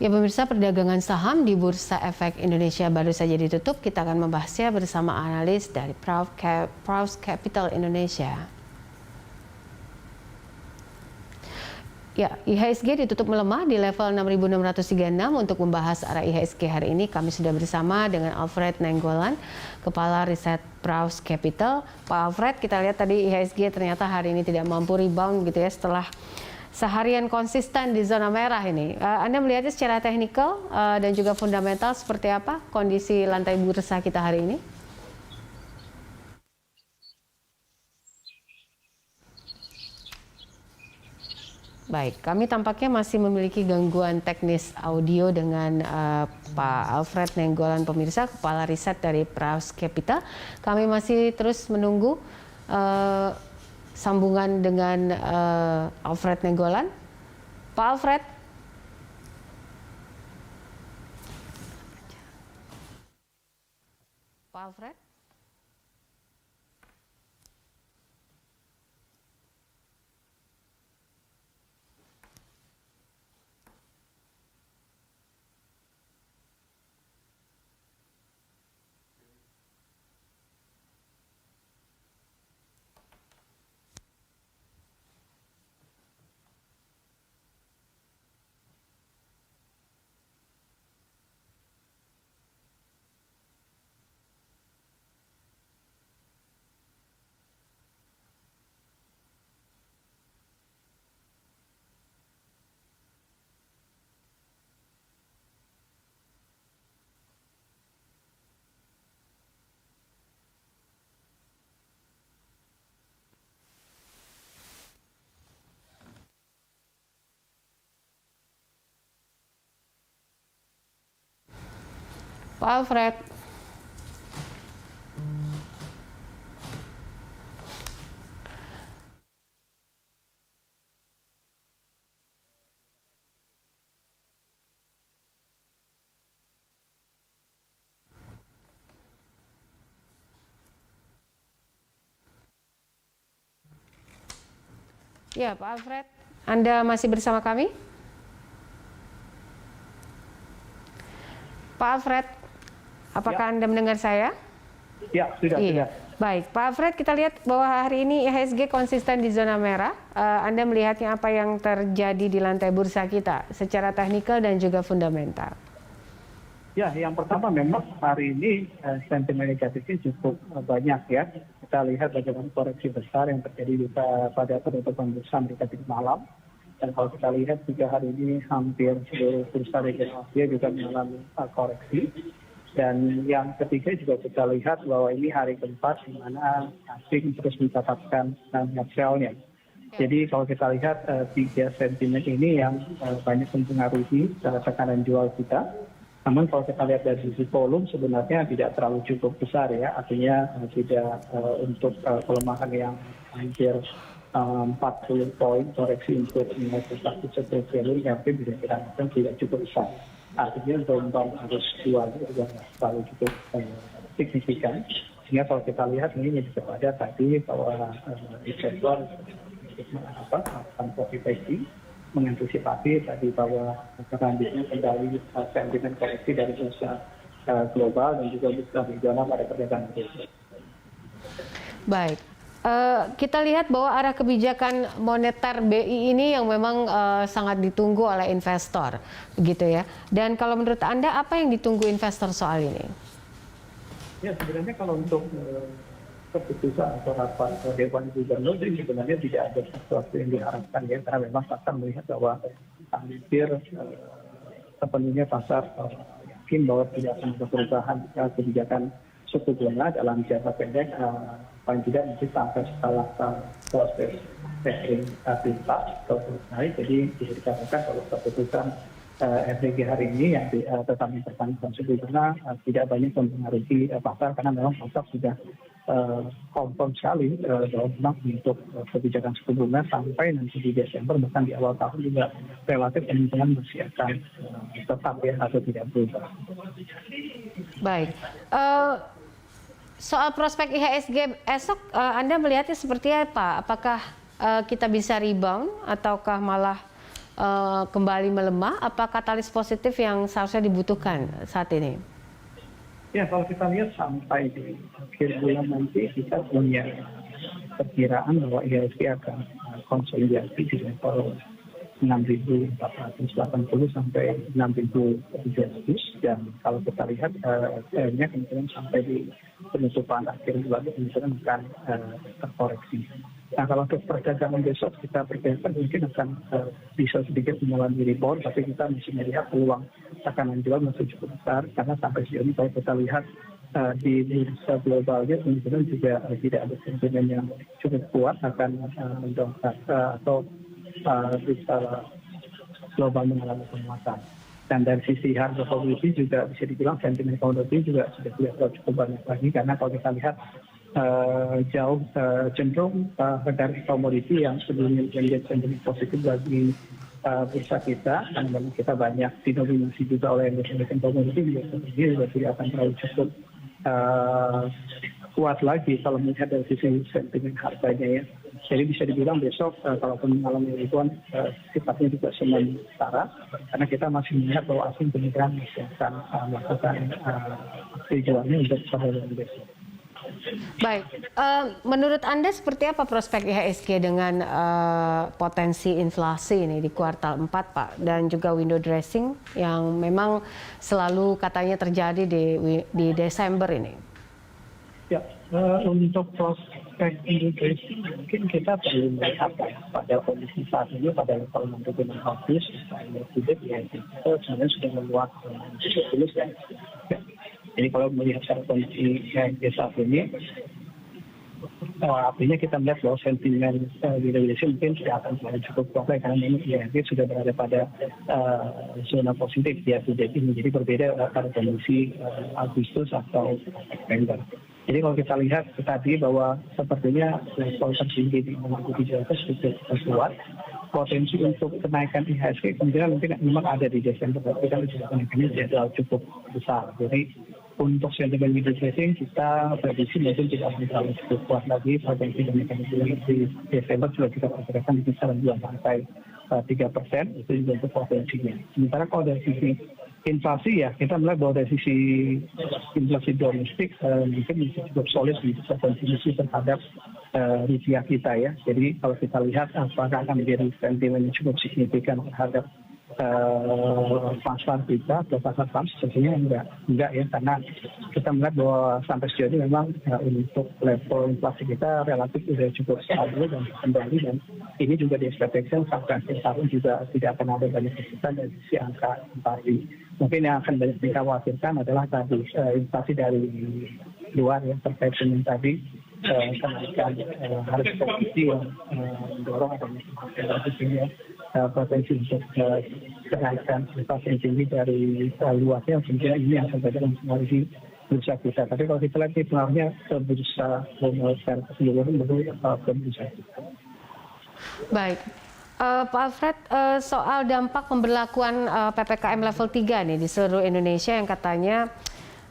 Ya pemirsa, perdagangan saham di Bursa Efek Indonesia baru saja ditutup. Kita akan membahasnya bersama analis dari Praus Capital Indonesia. Ya, IHSG ditutup melemah di level 6.636. Untuk membahas arah IHSG hari ini, kami sudah bersama dengan Alfred Nainggolan, Kepala Riset Praus Capital. Pak Alfred, kita lihat tadi IHSG ternyata hari ini tidak mampu rebound gitu ya setelah seharian konsisten di zona merah ini. Anda melihatnya secara teknikal dan juga fundamental seperti apa kondisi lantai bursa kita hari ini? Baik, kami tampaknya masih memiliki gangguan teknis audio dengan Pak Alfred Nainggolan, pemirsa, Kepala Riset dari Praus Capital. Kami masih terus menunggu sambungan dengan Alfred Nainggolan. Pak Alfred. Pak Alfred. Pak Alfred. Ya, Pak Alfred, Anda masih bersama kami? Pak Alfred, apakah Anda mendengar saya? Ya, sudah. Baik, Pak Alfred, kita lihat bahwa hari ini IHSG konsisten di zona merah. Anda melihatnya apa yang terjadi di lantai bursa kita secara teknikal dan juga fundamental? Ya, yang pertama memang hari ini sentimen negatifnya cukup banyak ya. Kita lihat bagaimana koreksi besar yang terjadi pada penutupan bursa Amerika di malam. Dan kalau kita lihat juga hari ini hampir seluruh bursa regional Asia juga mengalami koreksi. Dan yang ketiga juga kita lihat bahwa ini hari keempat di mana asing terus mencatatkan net sell-nya. Jadi kalau kita lihat tiga sentimen ini yang banyak mempengaruhi tekanan jual kita. Namun kalau kita lihat dari sisi volume sebenarnya tidak terlalu cukup besar ya, artinya tidak untuk pelemahan yang hampir 40 poin koreksi untuk nilai transaksi seperti value yang bisa kita tidak cukup besar. Artinya gelombang arus jualnya juga terlalu cukup signifikan. Sehingga kalau kita lihat ini bisa pada tadi bahwa investor melakukan copy pasting, mengantisipasi tadi bahwa selanjutnya kembali sentimen koreksi dari bursa global dan juga bursa regional pada perdagangan besok. Baik, kita lihat bahwa arah kebijakan moneter BI ini yang memang sangat ditunggu oleh investor, begitu ya. Dan kalau menurut Anda apa yang ditunggu investor soal ini? Ya sebenarnya kalau untuk keputusan atau rapat Dewan Gubernur ini sebenarnya tidak ada sesuatu yang diharapkan ya, karena memang pasar melihat bahwa hampir sepenuhnya pasar yakin bahwa tidak akan ada perubahan kebijakan suku bunga dalam jangka pendek, paling tidak mungkin sampai setelah proses testing tuntas atau selesai. Jadi bisa dikatakan kalau keputusan FDG hari ini yang tetap mempertahankan suku bunga tidak banyak mempengaruhi pasar, karena memang pasar sudah confirm sekali bahwa memang untuk kebijakan suku bunga sampai nanti di Desember bahkan di awal tahun juga relatif kemungkinan masih akan tetap ya atau tidak berubah. Baik, soal prospek IHSG esok Anda melihatnya seperti apa? Apakah kita bisa rebound ataukah malah kembali melemah, apa katalis positif yang seharusnya dibutuhkan saat ini? Ya, kalau kita lihat sampai di akhir bulan nanti kita punya perkiraan bahwa IHSG akan konsolidasi di level 6.480 sampai 6.700, dan kalau kita lihat trennya kemungkinan sampai di penutupan akhir bulan kemungkinan akan terkoreksi. Nah, kalau untuk perdagangan besok kita perkirakan mungkin akan bisa sedikit mengalami rebound, tapi kita masih melihat peluang tekanan jual masih cukup besar karena sampai sejauh ini kalau kita lihat di bursa globalnya kemungkinan juga tidak ada sentimen yang cukup kuat akan mendongkrak atau bisa global mengalami penguatan. Dan dari sisi harga komoditi juga bisa dibilang sentimen komoditi juga sudah tidak cukup banyak lagi, karena kalau kita lihat jauh cenderung harga komoditi yang sebelumnya menjadi cenderung positif bagi bursa kita, karena memang kita banyak didominasi juga oleh emiten komoditi, juga tidak akan terlalu cukup kuat lagi kalau melihat dari sisi sentimen harganya ya. Jadi bisa dibilang besok kalaupun mengalami rebound sifatnya juga sementara, karena kita masih melihat bahwa asing kemungkinan masih akan melakukan aksi jualnya untuk perdagangan besok. Baik, menurut Anda seperti apa prospek IHSG dengan potensi inflasi ini di kuartal 4, Pak, dan juga window dressing yang memang selalu katanya terjadi di Desember ini? Ya, untuk prospek window dressing mungkin kita perlu melihat pada kondisi saat ini pada level 6.600, ya kita sebenarnya sudah meluat tulus ya. Jadi kalau melihat kondisi saat ini, artinya kita melihat bahwa sentimen window mungkin tidak akan selalu cukup kuat karena memang IHSG sudah berada pada zona positif ya, jadi berbeda pada kondisi Agustus atau September. Jadi kalau kita lihat tadi bahwa sepertinya level tertinggi di 6.700 cukup kuat, potensi untuk kenaikan IHSG kemungkinan mungkin memang ada di Desember, tapi kan kenaikannya tidak cukup besar. Jadi untuk sentimen window dressing kita prediksi mungkin tidak akan terlalu cukup kuat lagi. Potensi kenaikan di Desember sudah kita perkirakan di kisaran 2 sampai 3%, itu juga untuk potensinya. Sementara kalau dari sisi inflasi ya, kita melihat bahwa dari sisi inflasi domestik mungkin bisa cukup solid, bisa kontribusi terhadap rupiah kita ya. Jadi kalau kita lihat apakah akan menjadi sentimen yang cukup signifikan terhadap pasar kita atau pasar saham, sebenarnya enggak ya, karena kita melihat bahwa sampai sejauh ini memang untuk level inflasi kita relatif sudah cukup stabil dan kembali, dan ini juga diekspektasikan sampai akhir tahun juga tidak akan ada banyak kesulitan dari sisi angka inflasi. Mungkin yang akan banyak dikhawatirkan adalah tadi inflasi dari luar yang terkait dengan tadi kenaikan harga komoditi yang mendorong adanya potensi untuk kenaikan inflasi yang tinggi dari luarnya, sehingga ini akan banyak mempengaruhi bursa kita. Tapi kalau kita lihat pengaruhnya ke bursa global secara keseluruhan, ke bursa kita. Baik. Pak Alfred, soal dampak pemberlakuan PPKM level 3 nih di seluruh Indonesia yang katanya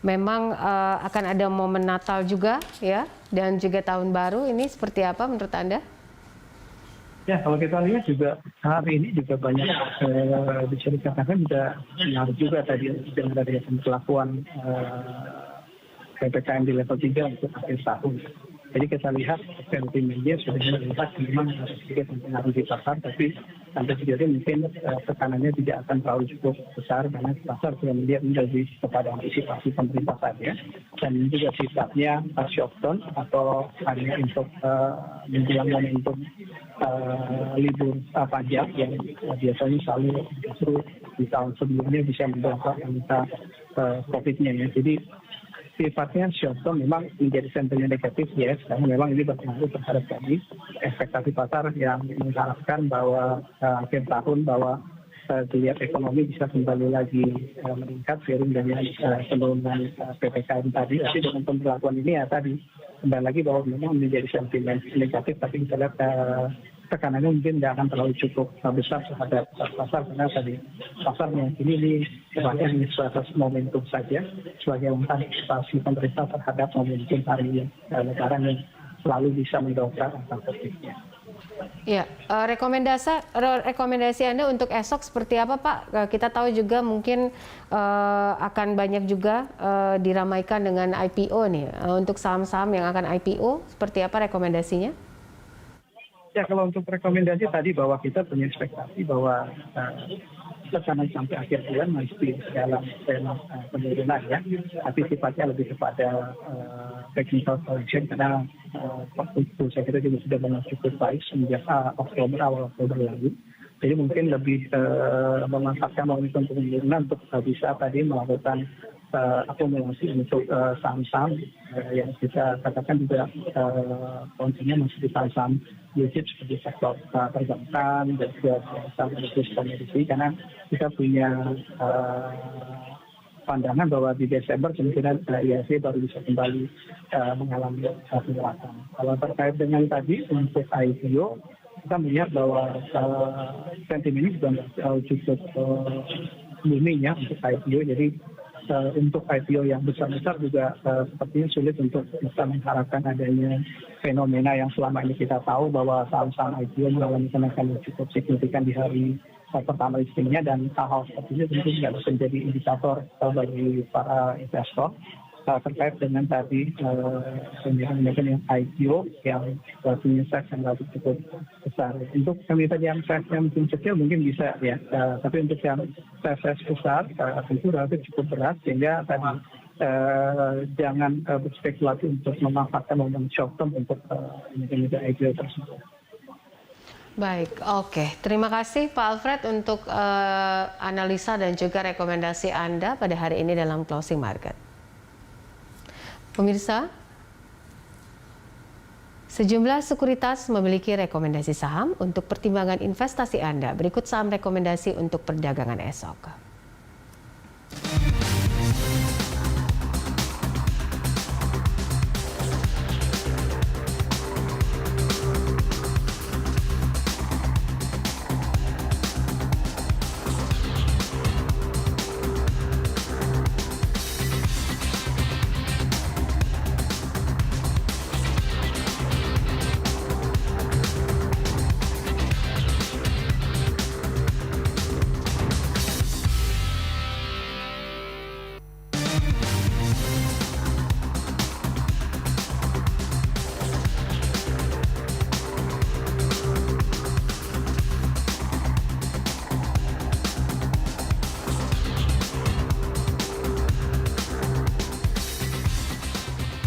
memang akan ada momen Natal juga ya, dan juga Tahun Baru, ini seperti apa menurut Anda? Ya, kalau kita lihat juga hari ini juga banyak bisa dikatakan juga menarik juga tadi dengan adanya pemberlakuan PPKM di level 3 untuk akhir tahun. Jadi kita lihat sentimennya sudah melihat memang sedikit mempengaruhi pasar, tapi sampai sejauh ini mungkin tekanannya tidak akan terlalu cukup besar karena pasar sudah melihat lebih kepada antisipasi pemerintah saja, dan ini juga sifatnya short term atau hanya untuk menjelang momentum libur panjang yang biasanya selalu justru di tahun sebelumnya bisa mendongkrak angka COVID-nya ya. Jadi sifatnya short term memang menjadi sentimen negatif ya, karena memang ini berpengaruh terhadap tadi ekspektasi pasar yang mengharapkan bahwa akhir tahun bahwa dilihat ekonomi bisa kembali lagi meningkat seiring dengan penurunan PPKM tadi. Tapi dengan pemberlakuan ini ya tadi kembali lagi bahwa memang menjadi sentimen negatif, tapi kita lihat tekanannya mungkin tidak akan terlalu cukup besar terhadap pasar, karena tadi pasarnya ini hanya sebatas momentum saja sebagai antisipasi pemerintah terhadap momentum hari lebaran yang selalu bisa mendongkrak angka positifnya. Ya, rekomendasi Anda untuk esok seperti apa, Pak? Kita tahu juga mungkin akan banyak juga diramaikan dengan IPO nih. Untuk saham-saham yang akan IPO, seperti apa rekomendasinya? Ya, kalau untuk rekomendasi tadi bahwa kita punya ekspektasi bahwa kita sampai akhir bulan masih dalam tren penurunan ya, tapi sifatnya lebih kepada technical correction karena waktu itu saya kira juga sudah memang cukup baik semenjak awal Oktober lalu. Jadi mungkin lebih memanfaatkan momentum penurunan untuk bisa tadi melakukan akumulasi untuk saham-saham yang kita katakan juga kontennya masih di saham-saham blue chip seperti sektor perbankan dan juga saham komoditi karena kita punya pandangan bahwa di Desember kemungkinan IHSG baru bisa kembali mengalami penguatan. Kalau terkait dengan tadi untuk IPO, kita melihat bahwa sentimen ini juga cukup booming ya untuk IPO. Jadi untuk IPO yang besar-besar juga sepertinya sulit untuk bisa mengharapkan adanya fenomena yang selama ini kita tahu bahwa saham-saham IPO mengalami kenaikan yang cukup signifikan di hari pertama listingnya, dan hal-hal seperti ini tentu tidak bisa menjadi indikator bagi para investor terkait dengan tadi pembicaraan yang IPO yang punya size yang relatif cukup besar. Untuk kami tadi yang size yang mungkin kecil mungkin bisa ya, tapi untuk yang size besar tentu relatif cukup berat sehingga tadi jangan berspekulasi untuk memanfaatkan momen short term untuk emiten IPO tersebut. Baik, oke. Terima kasih Pak Alfred untuk analisa dan juga rekomendasi Anda pada hari ini dalam closing market. Pemirsa, sejumlah sekuritas memiliki rekomendasi saham untuk pertimbangan investasi Anda. Berikut saham rekomendasi untuk perdagangan esok.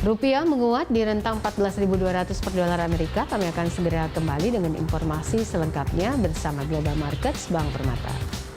Rupiah menguat di rentang 14.200 per dolar Amerika. Kami akan segera kembali dengan informasi selengkapnya bersama Global Markets Bank Permata.